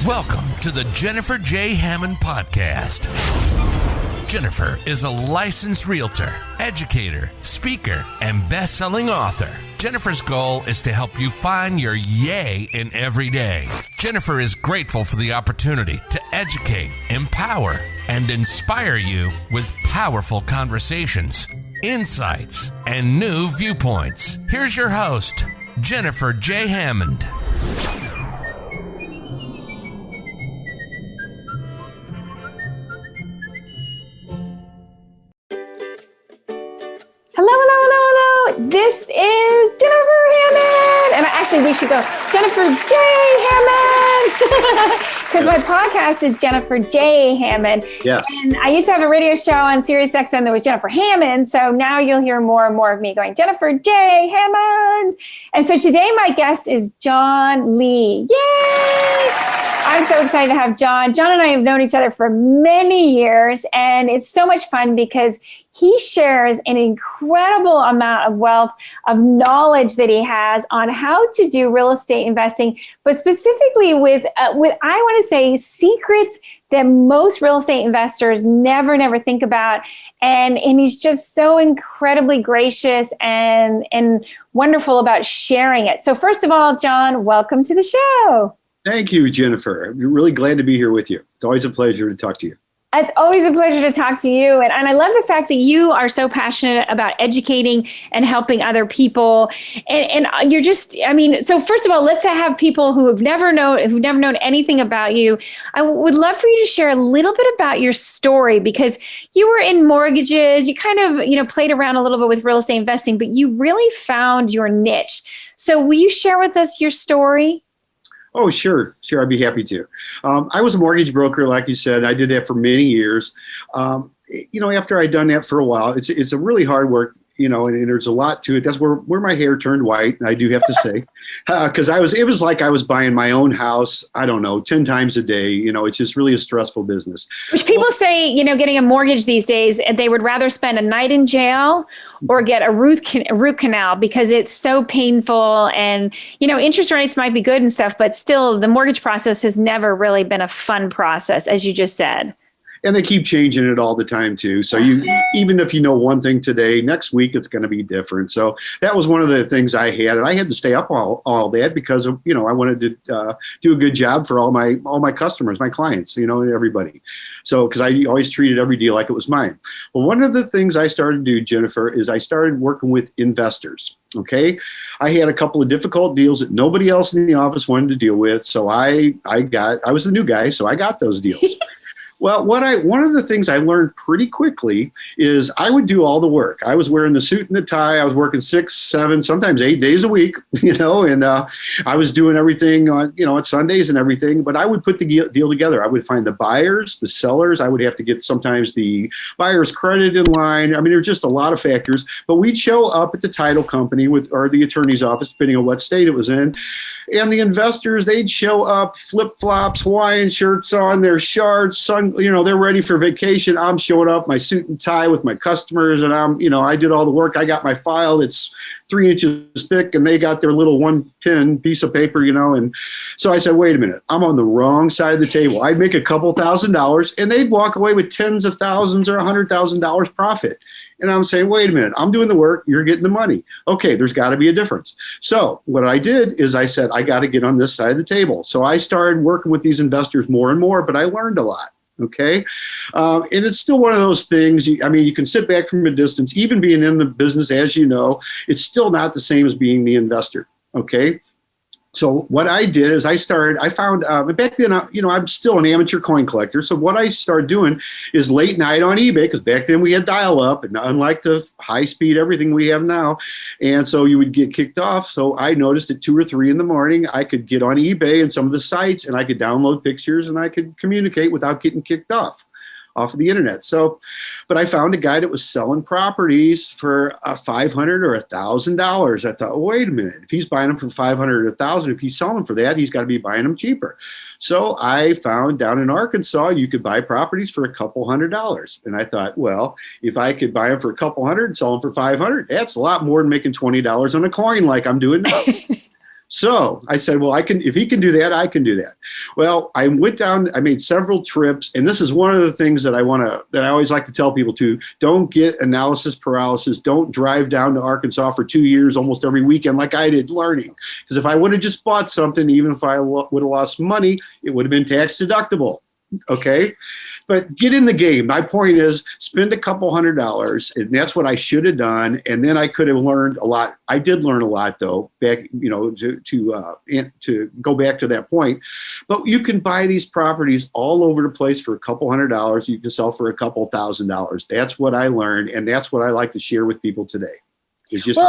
Welcome to the Jennifer J. Hammond Podcast. Jennifer is a licensed realtor, educator, speaker, and best-selling author. Jennifer's goal is to help you find your yay in every day. Jennifer is grateful for the opportunity to educate, empower, and inspire you with powerful conversations, insights, and new viewpoints. Here's your host, Jennifer J. Hammond. Hello. This is Jennifer Hammond. And actually, we should go Jennifer J. Hammond. Because my podcast is Jennifer J. Hammond. Yes. And I used to have a radio show on Sirius XM that was Jennifer Hammond. So now you'll hear more and more of me going, Jennifer J. Hammond. And so today my guest is John Lee. Yay! I'm so excited to have John. John and I have known each other for many years, and it's so much fun because he shares an incredible amount of wealth of knowledge that he has on how to do real estate investing, but specifically with I want to say secrets that most real estate investors never think about. And he's just so incredibly gracious and wonderful about sharing it. So first of all, John, welcome to the show. Thank you, Jennifer. I'm really glad to be here with you. It's always a pleasure to talk to you. It's always a pleasure to talk to you. And I love the fact that you are so passionate about educating and helping other people. And you're just, so first of all, let's have people who've never known anything about you. I would love for you to share a little bit about your story, because you were in mortgages, you kind of, played around a little bit with real estate investing, but you really found your niche. So will you share with us your story? Oh, sure. I'd be happy to. I was a mortgage broker, like you said. I did that for many years. After I'd done that for a while, it's a really hard work, and there's a lot to it. That's where my hair turned white, I do have to say, because it was like I was buying my own house, 10 times a day. It's just really a stressful business. Which people say, getting a mortgage these days, they would rather spend a night in jail or get a root canal because it's so painful. And, interest rates might be good and stuff, but still the mortgage process has never really been a fun process, as you just said. And they keep changing it all the time too. So even if you know one thing today, next week it's going to be different. So that was one of the things I had, and I had to stay up all that because of, I wanted to do a good job for all my customers, my clients, everybody. So because I always treated every deal like it was mine. Well, one of the things I started to do, Jennifer, is I started working with investors. Okay, I had a couple of difficult deals that nobody else in the office wanted to deal with. So I was the new guy, so I got those deals. Well, one of the things I learned pretty quickly is I would do all the work. I was wearing the suit and the tie. I was working 6, 7, sometimes 8 days a week, and I was doing everything on Sundays and everything. But I would put the deal together. I would find the buyers, the sellers. I would have to get sometimes the buyer's credit in line. There's just a lot of factors. But we'd show up at the title company or the attorney's office, depending on what state it was in. And the investors, they'd show up, flip-flops, Hawaiian shirts on, their shorts, they're ready for vacation. I'm showing up, my suit and tie with my customers, and I did all the work. I got my file that's 3 inches thick, and they got their little 1-pin piece of paper, and so I said, wait a minute, I'm on the wrong side of the table. I'd make a couple $1,000s, and they'd walk away with tens of thousands or $100,000 profit. And I'm saying, wait a minute, I'm doing the work, you're getting the money. Okay, there's got to be a difference. So what I did is I said, I got to get on this side of the table. So I started working with these investors more and more, but I learned a lot. Okay. And it's still one of those things. You can sit back from a distance, even being in the business, as you know, it's still not the same as being the investor. Okay. So what I did is I found, back then, I'm still an amateur coin collector. So what I started doing is late night on eBay, because back then we had dial up, and unlike the high speed, everything we have now. And so you would get kicked off. So I noticed at 2 or 3 in the morning, I could get on eBay and some of the sites, and I could download pictures, and I could communicate without getting kicked off of the internet. So, but I found a guy that was selling properties for $500 or $1,000. I thought, wait a minute, if he's buying them for $500 or $1,000, if he's selling for that, he's got to be buying them cheaper. So I found down in Arkansas, you could buy properties for a couple $100s. And I thought, well, if I could buy them for a couple $100 and sell them for $500, that's a lot more than making $20 on a coin like I'm doing now. So I said, well, if he can do that, I can do that. Well, I went down, I made several trips. And this is one of the things that I always like to tell people to: don't get analysis paralysis. Don't drive down to Arkansas for 2 years, almost every weekend like I did, learning. Because if I would have just bought something, even if I would have lost money, it would have been tax deductible. Okay. But get in the game. My point is, spend a couple $100s, and that's what I should have done. And then I could have learned a lot. I did learn a lot, though, back, to go back to that point. But you can buy these properties all over the place for a couple $100. You can sell for a couple $1,000s. That's what I learned, and that's what I like to share with people today. It's just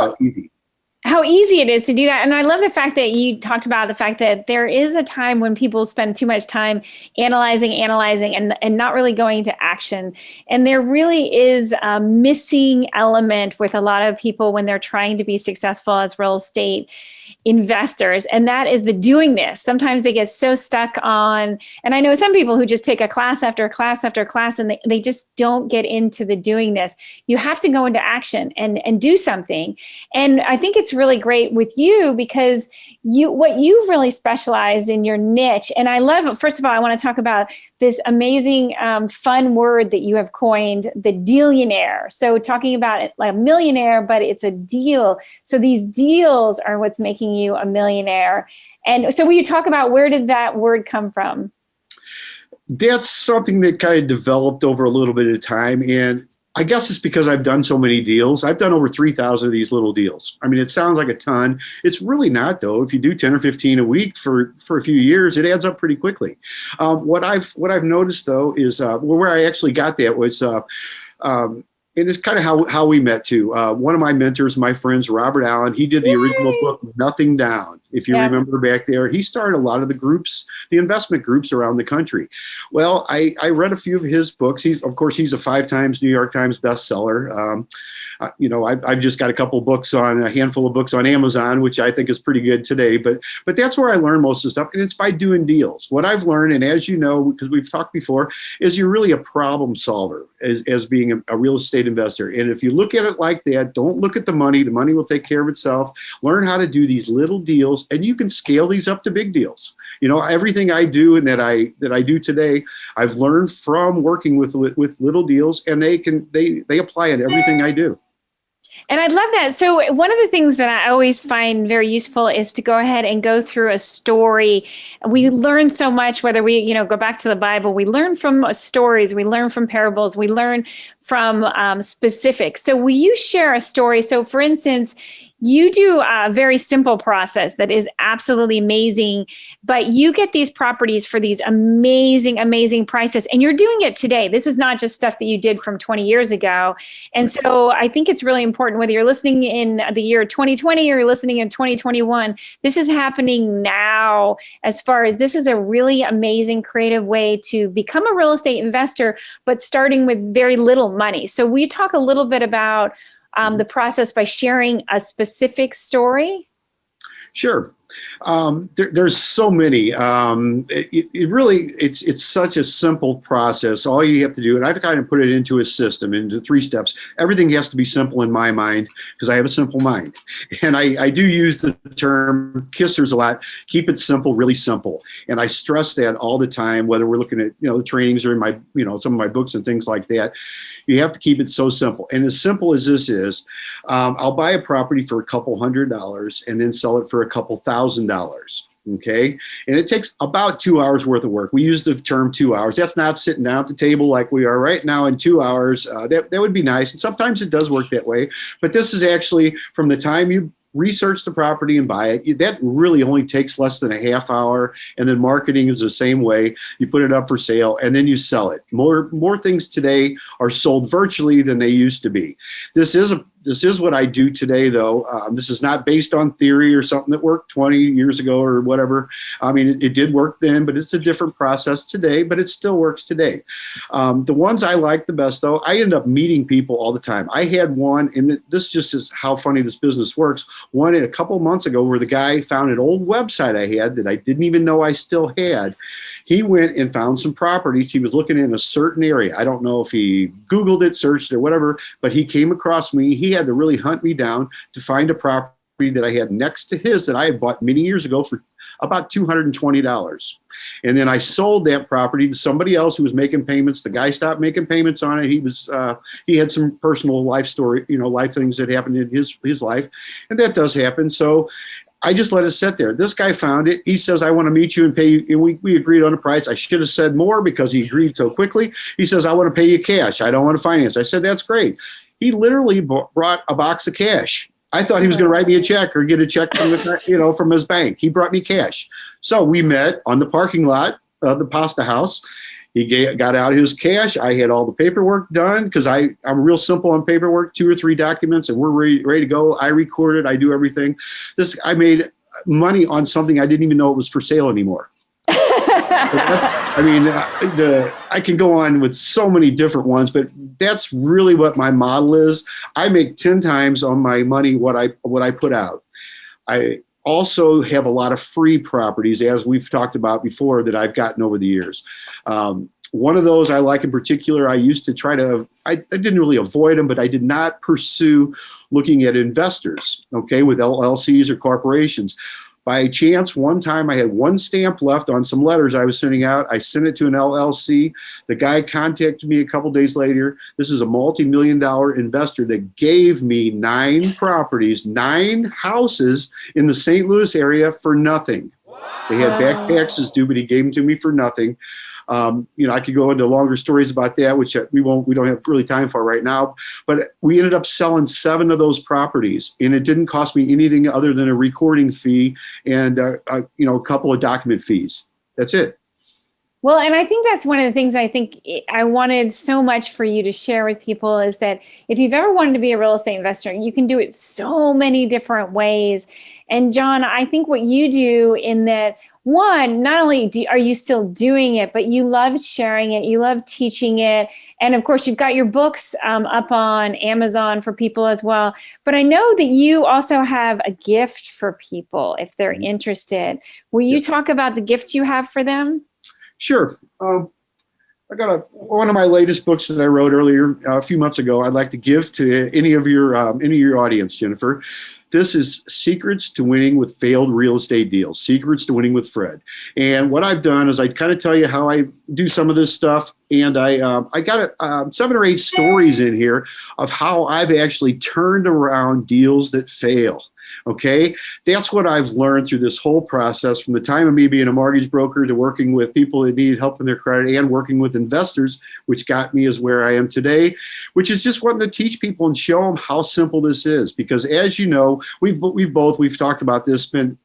how easy it is to do that. And I love the fact that you talked about the fact that there is a time when people spend too much time analyzing, and not really going to action. And there really is a missing element with a lot of people when they're trying to be successful as real estate investors. And that is the doing this. Sometimes they get so stuck on, and I know some people who just take a class after class after class, and they just don't get into the doing this. You have to go into action and do something. And I think it's really great with you because what you've really specialized in your niche. And I love, first of all, I want to talk about this amazing fun word that you have coined, the dealionaire. So talking about it like a millionaire, but it's a deal. So these deals are what's making you a millionaire. And so will you talk about, where did that word come from? That's something that kind of developed over a little bit of time. And I guess it's because I've done so many deals. I've done over 3,000 of these little deals. I mean, it sounds like a ton. It's really not, though. If you do 10 or 15 a week for a few years, it adds up pretty quickly. What I've noticed, though, is where I actually got that was, and it's kind of how we met, too. One of my mentors, my friends, Robert Allen, he did the original book, Nothing Down. If you remember back there, he started a lot of the groups, the investment groups around the country. Well, I read a few of his books. He's a 5 times New York Times bestseller. I've just got a handful of books on Amazon, which I think is pretty good today. But that's where I learned most of the stuff, and it's by doing deals. What I've learned, and as you know, because we've talked before, is you're really a problem solver as being a real estate investor. And if you look at it like that, don't look at the money. The money will take care of itself. Learn how to do these little deals, and you can scale these up to big deals. Everything I do and that I do today, I've learned from working with little deals, and they apply in everything I do. And I love that. So one of the things that I always find very useful is to go ahead and go through a story. We learn so much, whether we, go back to the Bible, we learn from stories, we learn from parables, we learn from specifics. So will you share a story? So for instance, you do a very simple process that is absolutely amazing, but you get these properties for these amazing, amazing prices, and you're doing it today. This is not just stuff that you did from 20 years ago. And so I think it's really important, whether you're listening in the year 2020 or you're listening in 2021, this is happening now. As far as this is a really amazing, creative way to become a real estate investor, but starting with very little money. So will you talk a little bit about the process by sharing a specific story? Sure. There's so many. It's such a simple process. All you have to do, and I've kind of put it into a system, into 3 steps. Everything has to be simple in my mind because I have a simple mind. And I do use the term kissers a lot. Keep it simple, really simple. And I stress that all the time, whether we're looking at, the trainings or in my, some of my books and things like that. You have to keep it so simple. And as simple as this is, I'll buy a property for a couple $100s and then sell it for a couple $1,000. Okay. And it takes about 2 hours worth of work. We use the term 2 hours. That's not sitting down at the table like we are right now in 2 hours. That would be nice. And sometimes it does work that way. But this is actually from the time you research the property and buy it. That really only takes less than a half hour. And then marketing is the same way. You put it up for sale and then you sell it. More things today are sold virtually than they used to be. This is what I do today, though. This is not based on theory or something that worked 20 years ago or whatever. I mean, it did work then, but it's a different process today, but it still works today. The ones I like the best, though, I end up meeting people all the time. I had one, and this just is how funny this business works, one a couple months ago where the guy found an old website I had that I didn't even know I still had. He went and found some properties. He was looking in a certain area. I don't know if he Googled it, searched it, whatever, but he came across me. He had to really hunt me down to find a property that I had next to his that I had bought many years ago for about $220. And then I sold that property to somebody else who was making payments. The guy stopped making payments on it. He had some personal life things that happened in his life. And that does happen. So I just let it sit there. This guy found it. He says, I want to meet you and pay you. And we agreed on a price. I should have said more because he agreed so quickly. He says, I want to pay you cash. I don't want to finance. I said, that's great. He literally brought a box of cash. I thought he was going to write me a check or get a check from his bank. He brought me cash. So we met on the parking lot of the pasta house. He got out his cash. I had all the paperwork done because I'm real simple on paperwork, 2 or 3 documents, and we're ready to go. I recorded. I do everything. I made money on something I didn't even know it was for sale anymore. I can go on with so many different ones, but that's really what my model is. I make 10 times on my money what I put out. I also have a lot of free properties, as we've talked about before, that I've gotten over the years. One of those I like in particular, I used to I didn't really avoid them, but I did not pursue looking at investors, with LLCs or corporations. By chance, one time I had 1 stamp left on some letters I was sending out. I sent it to an LLC. The guy contacted me a couple days later. This is a multi-million-dollar investor that gave me 9 properties, 9 houses in the St. Louis area for nothing. They had back taxes due, but he gave them to me for nothing. I could go into longer stories about that, which we don't have really time for right now, but we ended up selling 7 of those properties, and it didn't cost me anything other than a recording fee and, a couple of document fees. That's it. Well, and I think that's one of the things I wanted so much for you to share with people is that if you've ever wanted to be a real estate investor, you can do it so many different ways. And John, I think what you do in that, one, not only are you still doing it, but you love sharing it, you love teaching it. And of course, you've got your books up on Amazon for people as well. But I know that you also have a gift for people if they're interested. Will you talk about the gift you have for them? Sure. I got one of my latest books that I wrote earlier a few months ago. I'd like to give to any of your audience, Jennifer. This is Secrets to Winning with Failed Real Estate Deals, Secrets to Winning with Fred. And what I've done is I kind of tell you how I do some of this stuff. And I got 7 or 8 stories in here of how I've actually turned around deals that fail. Okay, that's what I've learned through this whole process, from the time of me being a mortgage broker to working with people that needed help in their credit and working with investors, which got me as where I am today, which is just wanting to teach people and show them how simple this is. Because as you know, we've talked about this, spent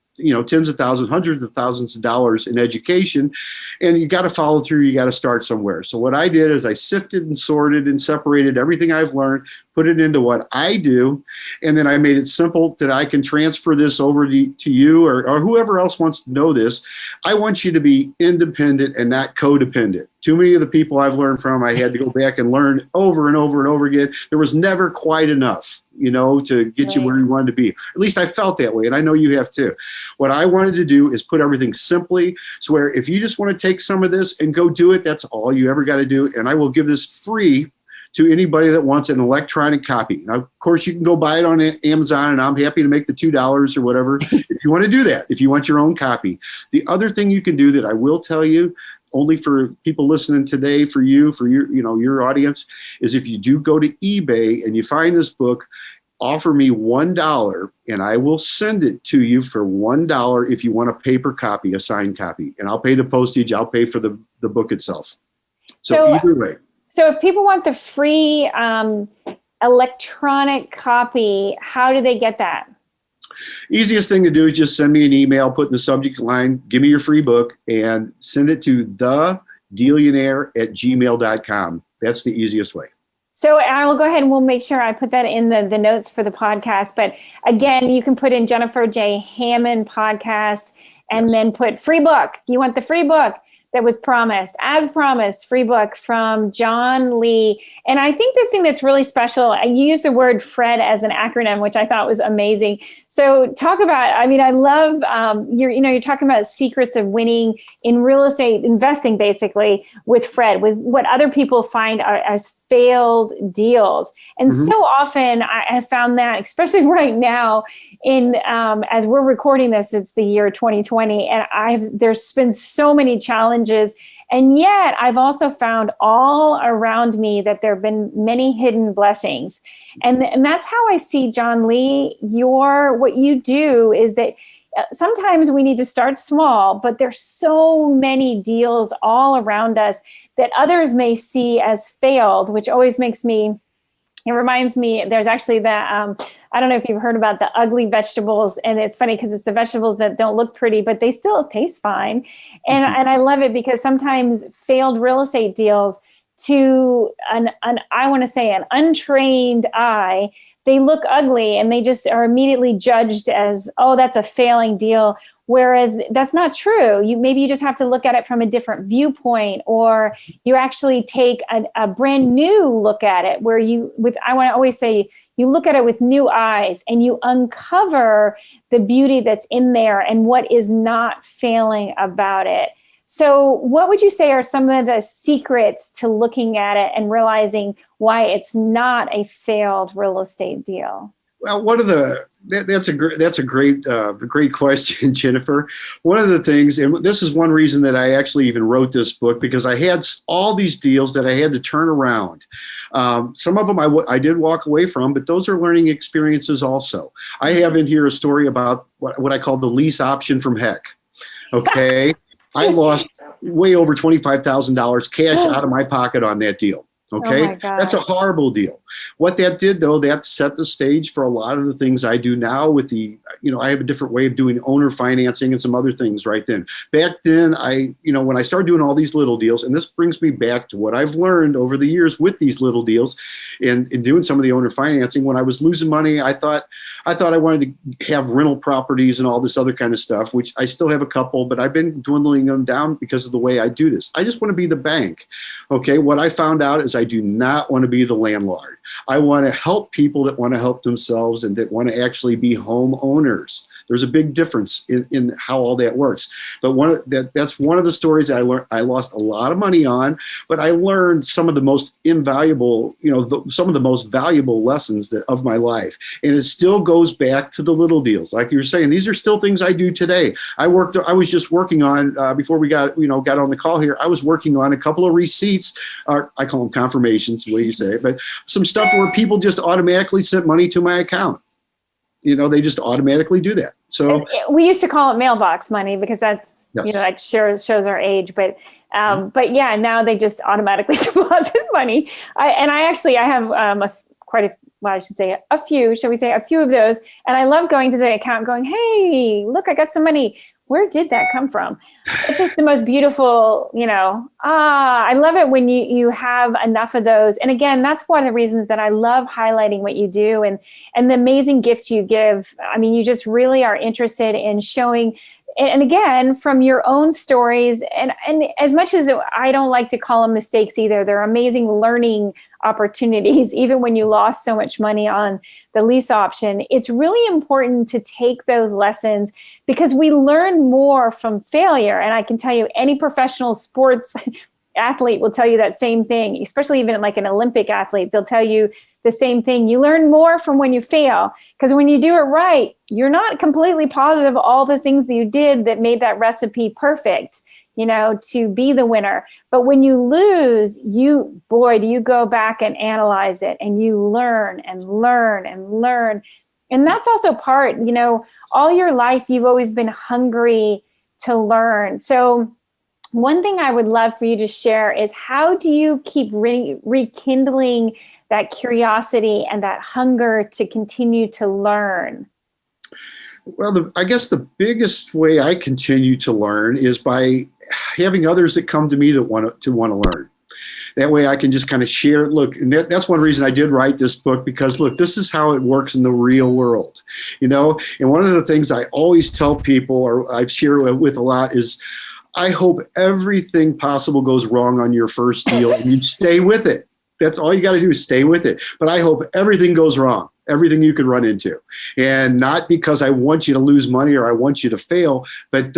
tens of thousands, hundreds of thousands of dollars in education, and you got to follow through. You got to start somewhere. So what I did is I sifted and sorted and separated everything I've learned, put it into what I do, and then I made it simple that I can transfer this over to you or whoever else wants to know this. I want you to be independent and not codependent. Too many of the people I've learned from, I had to go back and learn over and over and over again. There was never quite enough, to get you where you wanted to be. At least I felt that way, and I know you have too. What I wanted to do is put everything simply, so where if you just want to take some of this and go do it, that's all you ever got to do. And I will give this free to anybody that wants an electronic copy. Now, of course, you can go buy it on Amazon, and I'm happy to make the $2 or whatever if you want to do that, if you want your own copy. The other thing you can do that I will tell you, only for people listening today, for your audience, is if you do go to eBay and you find this book, offer me $1 and I will send it to you for $1 if you want a paper copy, a signed copy. And I'll pay the postage, I'll pay for the book itself. So either way. So if people want the free electronic copy, how do they get that? Easiest thing to do is just send me an email, put in the subject line, give me your free book, and send it to thedealionaire@gmail.com. That's the easiest way. So I will go ahead and we'll make sure I put that in the notes for the podcast. But again, you can put in Jennifer J. Hammond podcast and then put free book. You want the free book. that was promised. As promised, free book from John Lee. And I think the thing that's really special, you used the word FRED as an acronym, which I thought was amazing. So talk about, I mean, I love, you're talking about secrets of winning in real estate investing, basically, with FRED, with what other people find as failed deals. And so often I have found that, especially right now, as we're recording this, it's the year 2020, and there's been so many challenges, and yet I've also found all around me that there have been many hidden blessings, and that's how I see, John Lee, what you do is that sometimes we need to start small, but there's so many deals all around us that others may see as failed, which always it reminds me, there's actually that, I don't know if you've heard about the ugly vegetables, and it's funny because it's the vegetables that don't look pretty, but they still taste fine. And I love it because sometimes failed real estate deals, to an untrained eye, they look ugly and they just are immediately judged as, oh, that's a failing deal. Whereas that's not true. Maybe you just have to look at it from a different viewpoint, or you actually take a brand new look at it where I want to always say, you look at it with new eyes and you uncover the beauty that's in there and what is not failing about it. So what would you say are some of the secrets to looking at it and realizing why it's not a failed real estate deal? Well, that's a great question, Jennifer. One of the things, and this is one reason that I actually even wrote this book, because I had all these deals that I had to turn around. Some of them I did walk away from, but those are learning experiences also. I have in here a story about what I call the lease option from heck. Okay. I lost way over $25,000 cash out of my pocket on that deal. Okay. That's a horrible deal. What that did, though, that set the stage for a lot of the things I do now with I have a different way of doing owner financing and some other things right then. Back then, when I started doing all these little deals, and this brings me back to what I've learned over the years with these little deals and doing some of the owner financing. When I was losing money, I thought I wanted to have rental properties and all this other kind of stuff, which I still have a couple, but I've been dwindling them down because of the way I do this. I just want to be the bank. Okay. What I found out is I do not want to be the landlord. I want to help people that want to help themselves and that want to actually be homeowners. There's a big difference in how all that works. But that's one of the stories I learned. I lost a lot of money on, but I learned some of the most invaluable, some of the most valuable lessons of my life. And it still goes back to the little deals. Like you were saying, these are still things I do today. I was just working on, before we got on the call here, I was working on a couple of receipts, or I call them confirmations, the way you say it, but some stuff where people just automatically sent money to my account. They just automatically do that. So we used to call it mailbox money because that's, yes. That shows our age, but yeah, now they just automatically deposit money. I have a few of those. And I love going to the account going, hey, look, I got some money. Where did that come from? It's just the most beautiful, I love it when you have enough of those. And again, that's one of the reasons that I love highlighting what you do and the amazing gift you give. I mean, you just really are interested in showing, and again, from your own stories, and as much as I don't like to call them mistakes either, they're amazing learning opportunities. Even when you lost so much money on the lease option, it's really important to take those lessons because we learn more from failure. And I can tell you, any professional sports athlete will tell you that same thing, especially even like an Olympic athlete, they'll tell you the same thing. You learn more from when you fail, because when you do it right, you're not completely positive all the things that you did that made that recipe perfect, to be the winner. But when you lose, do you go back and analyze it, and you learn and learn and learn. And that's also part, all your life, you've always been hungry to learn. So one thing I would love for you to share is, how do you keep rekindling that curiosity and that hunger to continue to learn? Well, I guess the biggest way I continue to learn is by having others that come to me that want to learn. That way I can just kind of share, look, and that's one reason I did write this book, because look, this is how it works in the real world, and one of the things I always tell people, or I've shared with a lot, is I hope everything possible goes wrong on your first deal and you stay with it. That's all you got to do is stay with it. But I hope everything goes wrong, everything you could run into. And not because I want you to lose money or I want you to fail, but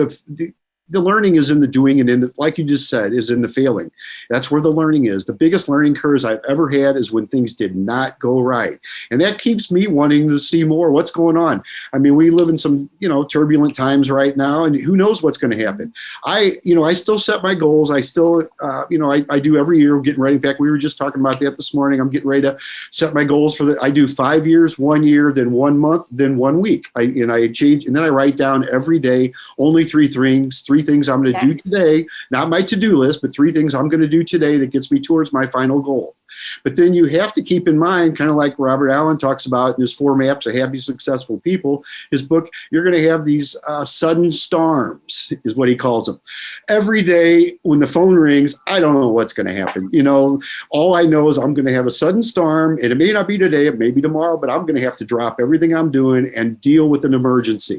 the learning is in the doing, and like you just said, is in the failing. That's where the learning is. The biggest learning curves I've ever had is when things did not go right. And that keeps me wanting to see more. What's going on? I mean, we live in some, turbulent times right now, and who knows what's going to happen. I still set my goals. I still, I do every year, getting ready. In fact, we were just talking about that this morning. I'm getting ready to set my goals I do 5 years, 1 year, then 1 month, then 1 week. I change, and then I write down every day, only three things I'm going to do today, not my to-do list, but 3 things I'm going to do today that gets me towards my final goal. But then you have to keep in mind, kind of like Robert Allen talks about in his 4 maps of happy, successful people, his book, you're going to have these sudden storms, is what he calls them. Every day when the phone rings, I don't know what's going to happen. All I know is I'm going to have a sudden storm, and it may not be today, it may be tomorrow, but I'm going to have to drop everything I'm doing and deal with an emergency.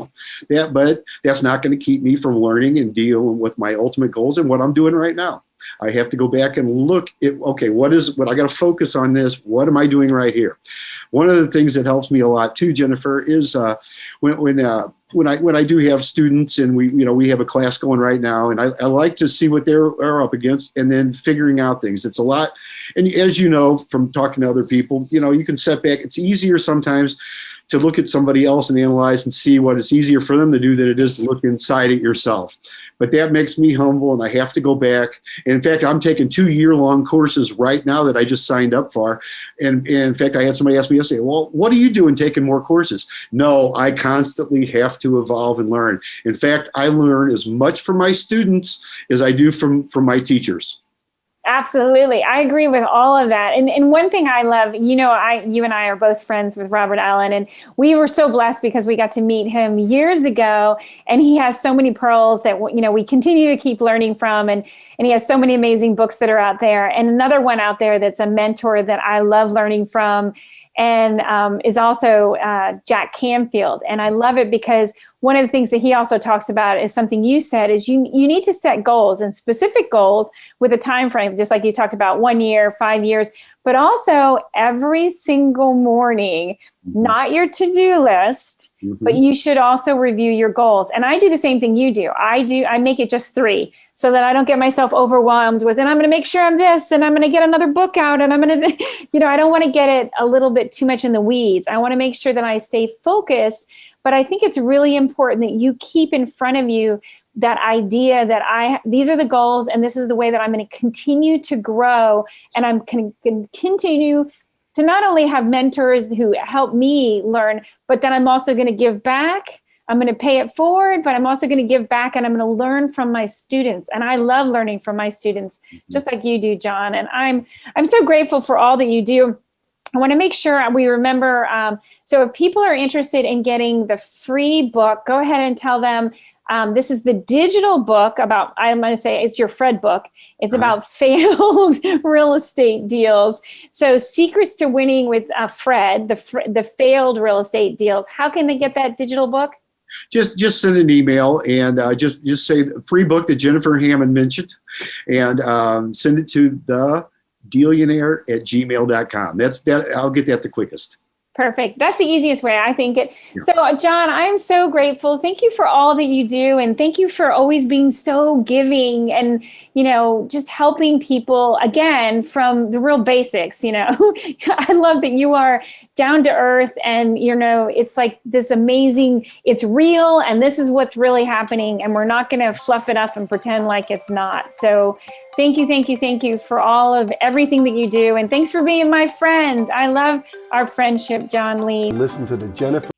But that's not going to keep me from learning and dealing with my ultimate goals and what I'm doing right now. I have to go back and look at, okay, what I got to focus on this. What am I doing right here? One of the things that helps me a lot too, Jennifer, is when I do have students and we have a class going right now, and I like to see what they're up against and then figuring out things. It's a lot. And as you know, from talking to other people, you can set back. It's easier sometimes to look at somebody else and analyze and see what it's easier for them to do than it is to look inside it yourself. But that makes me humble, and I have to go back. And in fact, I'm taking 2-year-long courses right now that I just signed up for. And in fact, I had somebody ask me yesterday, well, what are you doing taking more courses? No, I constantly have to evolve and learn. In fact, I learn as much from my students as I do from my teachers. Absolutely. I agree with all of that. And one thing I love, you and I are both friends with Robert Allen, and we were so blessed because we got to meet him years ago, and he has so many pearls that, we continue to keep learning from, and he has so many amazing books that are out there. And another one out there that's a mentor that I love learning from and is also Jack Canfield. And I love it because one of the things that he also talks about is something you said is you need to set goals, and specific goals with a time frame, just like you talked about 1 year, 5 years, but also every single morning, not your to-do list, but you should also review your goals. And I do the same thing you do. I make it just 3 so that I don't get myself overwhelmed with, and I'm going to make sure I'm this, and I'm going to get another book out, and I'm going to, I don't want to get it a little bit too much in the weeds. I want to make sure that I stay focused. But I think it's really important that you keep in front of you that idea that these are the goals, and this is the way that I'm going to continue to grow, and I'm going to continue to not only have mentors who help me learn, but then I'm also going to give back. I'm going to pay it forward, but I'm also going to give back, and I'm going to learn from my students. And I love learning from my students, just like you do, John. And I'm so grateful for all that you do. I want to make sure we remember, so if people are interested in getting the free book, go ahead and tell them this is the digital book about, I'm going to say it's your Fred book. It's about failed real estate deals. So Secrets to Winning with Fred, the failed real estate deals. How can they get that digital book? Just send an email and just say the free book that Jennifer Hammond mentioned, and send it to the dealionaire@gmail.com. I'll get that the quickest. Perfect. That's the easiest way, I think. So, John, I'm so grateful. Thank you for all that you do. And thank you for always being so giving and, just helping people, again, from the real basics. I love that you are down to earth and, it's like this amazing, it's real. And this is what's really happening. And we're not going to fluff it up and pretend like it's not. So thank you for all of everything that you do. And thanks for being my friend. I love our friendship, John Lee. Listen to the Jennifer